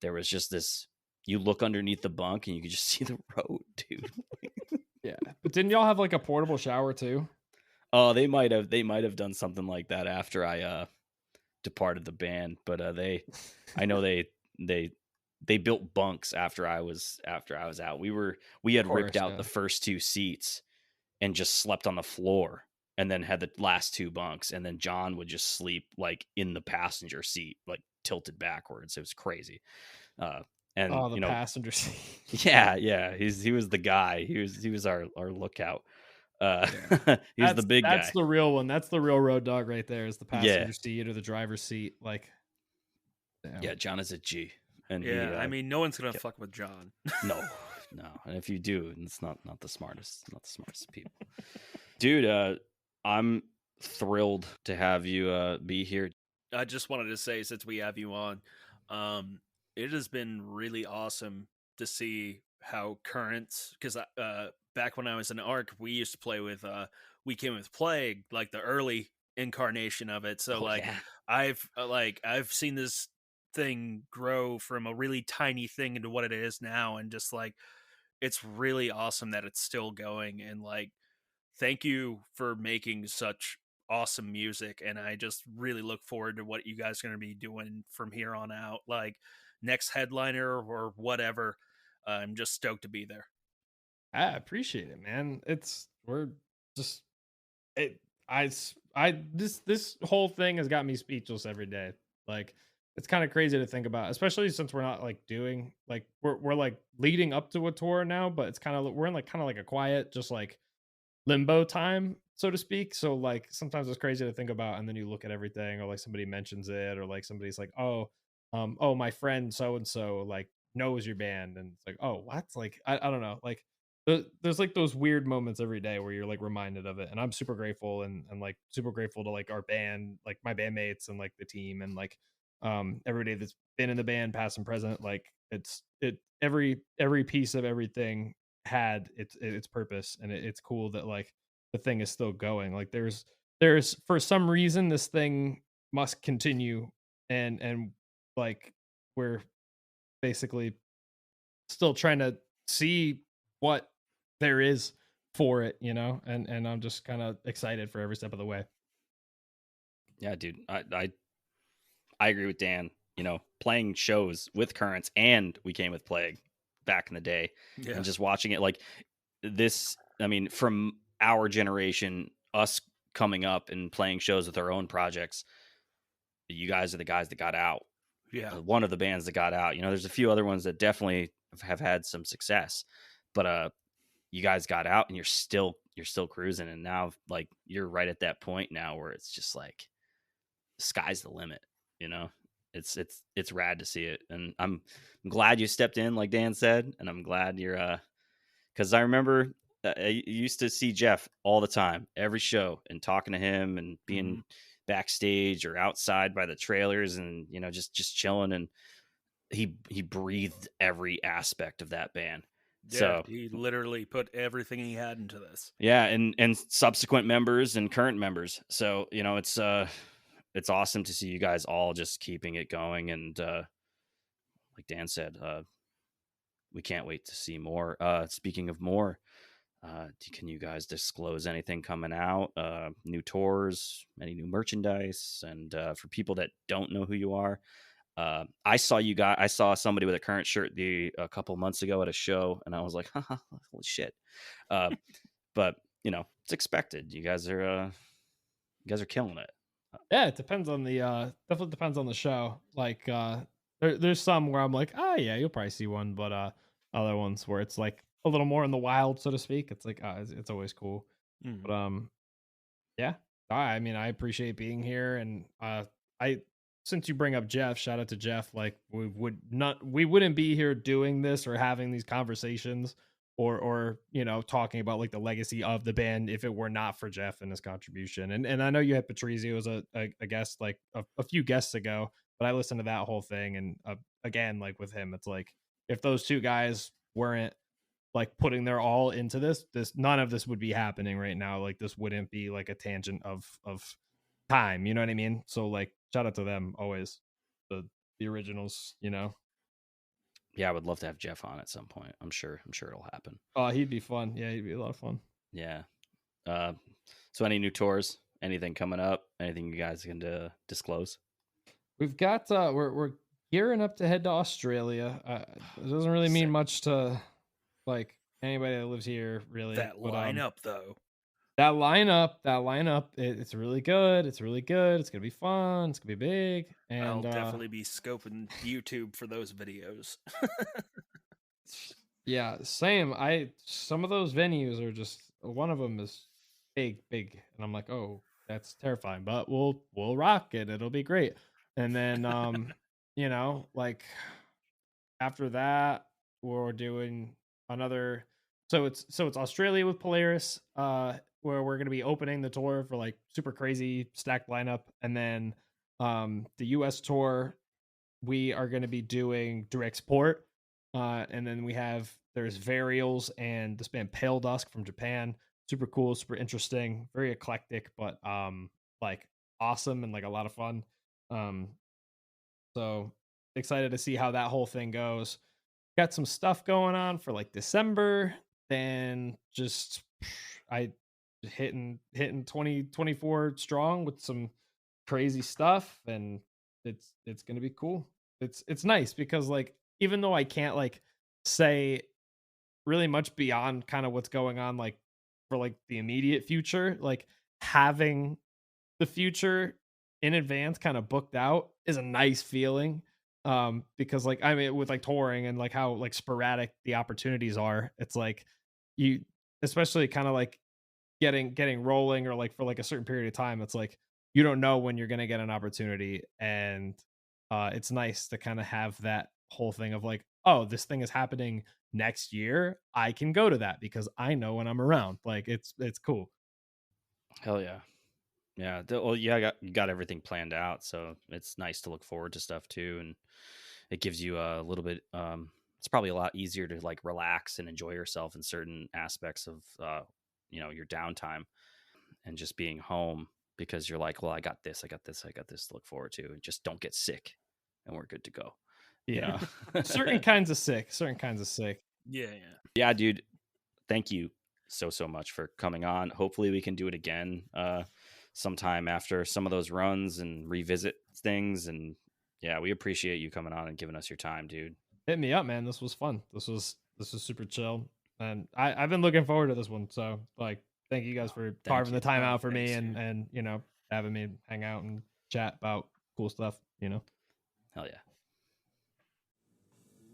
there was just this. You look underneath the bunk and you could just see the road, dude. Yeah. But didn't y'all have like a portable shower too? Oh, they might have done something like that after I departed the band, but I know they they built bunks after I was out. We Of had ripped course, out yeah. the first 2 seats and just slept on the floor and then had the last 2 bunks, and then John would just sleep like in the passenger seat, like tilted backwards. It was crazy. Uh and Oh, the passenger seat. yeah, he was the guy. He was our lookout. Uh Yeah. he was the big That's guy. the real one. That's the real road dog right there is the Yeah. passenger seat or the driver's seat. Like, damn. Yeah, John is a G. And he Yeah, I mean, no one's gonna fuck with John. no, no. And if you do, it's not the smartest people. Dude, I'm thrilled to have you be here. I just wanted to say, since we have you on, um, it has been really awesome to see how currents. Because back when I was in ARC, we used to play with We Came with Plague, like the early incarnation of it. So Oh like yeah. I've seen this thing grow from a really tiny thing into what it is now, and just like it's really awesome that it's still going. And like thank you for making such awesome music, and I just really look forward to what you guys are going to be doing from here on out, like next headliner or whatever. I'm just stoked to be there. I appreciate it, man. We're just it I this whole thing has got me speechless every day. Like it's kind of crazy to think about, especially since we're not like doing like we're like leading up to a tour now, but it's kind of we're in like kind of like a quiet, just like limbo time, so to speak. So like sometimes it's crazy to think about, and then you look at everything, or like somebody mentions it, or like somebody's like, oh, my friend so and so like knows your band, and it's like, oh, what? Like I don't know, like there's like those weird moments every day where you're like reminded of it, and I'm super grateful and like super grateful to like our band, like my bandmates and like the team and like everybody that's been in the band, past and present. Like it every piece of everything had its purpose, and it's cool that like the thing is still going. Like there's for some reason this thing must continue, and like we're basically still trying to see what there is for it, and I'm just kind of excited for every step of the way. Yeah, dude. I agree with Dan. Playing shows with Currents, and we came with Plague back in the day, Yeah. and just watching it like this. I mean, from our generation, us coming up and playing shows with our own projects, you guys are the guys that got out. Yeah. One of the bands that got out. There's a few other ones that definitely have had some success, but you guys got out and you're still cruising, and now like you're right at that point now where it's just like sky's the limit. It's rad to see it, and I'm glad you stepped in like Dan said, and I'm glad you're because I remember I used to see Jeff all the time, every show, and talking to him and being backstage or outside by the trailers, and just chilling, and he breathed every aspect of that band. Yeah, So he literally put everything he had into this. yeah, and subsequent members and current members. So it's awesome to see you guys all just keeping it going, and like Dan said, we can't wait to see more. Speaking of more, can you guys disclose anything coming out? New tours, any new merchandise? And for people that don't know who you are, I saw somebody with a current shirt a couple months ago at a show, and I was like, haha, holy shit. But it's expected. You guys are killing it. Yeah, it depends on the definitely depends on the show. Like there's some where I'm like, oh yeah, you'll probably see one, but other ones where it's like a little more in the wild, so to speak. It's like it's always cool. But yeah. I mean, I appreciate being here, and I since you bring up Jeff, shout out to Jeff. Like we wouldn't be here doing this or having these conversations or talking about like the legacy of the band if it were not for Jeff and his contribution. And I know you had Patrizio as a guest like a few guests ago, but I listened to that whole thing, and again, like with him, it's like if those two guys weren't like putting their all into this none of this would be happening right now. Like this wouldn't be like a tangent of time, you know what I mean? So like shout out to them always, the originals. Yeah, I would love to have Jeff on at some point. I'm sure it'll happen. Oh, he'd be fun. Yeah, he'd be a lot of fun. Yeah. So any new tours, anything coming up, anything you guys can disclose? We've got we're gearing up to head to Australia. It doesn't really mean much to like anybody that lives here, really. That lineup, though. That lineup, it's really good. It's really good. It's gonna be fun. It's gonna be big. And I'll definitely be scoping YouTube for those videos. Yeah, same. Some of those venues are just one of them is big, and I'm like, oh, that's terrifying. But we'll rock it. It'll be great. And then like after that, we're doing another. So it's Australia with Polaris, where we're gonna be opening the tour for like super crazy stacked lineup, and then the US tour we are gonna be doing direct support. And then there's Varials and this band Pale Dusk from Japan. Super cool, super interesting, very eclectic, but like awesome and like a lot of fun. So excited to see how that whole thing goes. Got some stuff going on for like December. Then just I hitting 2024 strong with some crazy stuff, and it's gonna be cool. It's nice because like even though I can't like say really much beyond kind of what's going on like for like the immediate future, like having the future in advance kind of booked out is a nice feeling. Because like I mean with like touring and like how like sporadic the opportunities are, it's like you especially kind of like getting rolling or like for like a certain period of time, it's like you don't know when you're gonna get an opportunity, and it's nice to kind of have that whole thing of like, oh, this thing is happening next year. I can go to that because I know when I'm around. Like it's cool. Hell yeah. Yeah. Well, yeah, you got everything planned out, so it's nice to look forward to stuff too, and it gives you a little bit it's probably a lot easier to like relax and enjoy yourself in certain aspects of your downtime and just being home, because you're like, well, I got this to look forward to, and just don't get sick and we're good to go. Yeah. Certain kinds of sick. Yeah. Yeah, dude, thank you so much for coming on. Hopefully we can do it again sometime after some of those runs and revisit things. And yeah, we appreciate you coming on and giving us your time, dude. Hit me up, man. This was fun. This was super chill, and I've been looking forward to this one. So like, thank you guys for carving the time out for me, and having me hang out and chat about cool stuff. Hell yeah.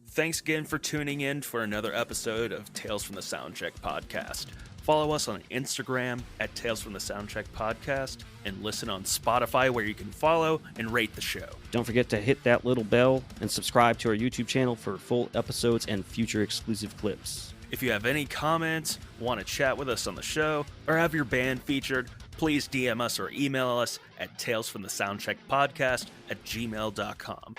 Thanks again for tuning in for another episode of Tales from the Soundcheck podcast. Follow us on Instagram at Tales from the Soundcheck podcast, and listen on Spotify, where you can follow and rate the show. Don't forget to hit that little bell and subscribe to our YouTube channel for full episodes and future exclusive clips. If you have any comments, want to chat with us on the show, or have your band featured, please DM us or email us at talesfromthesoundcheckpodcast@gmail.com.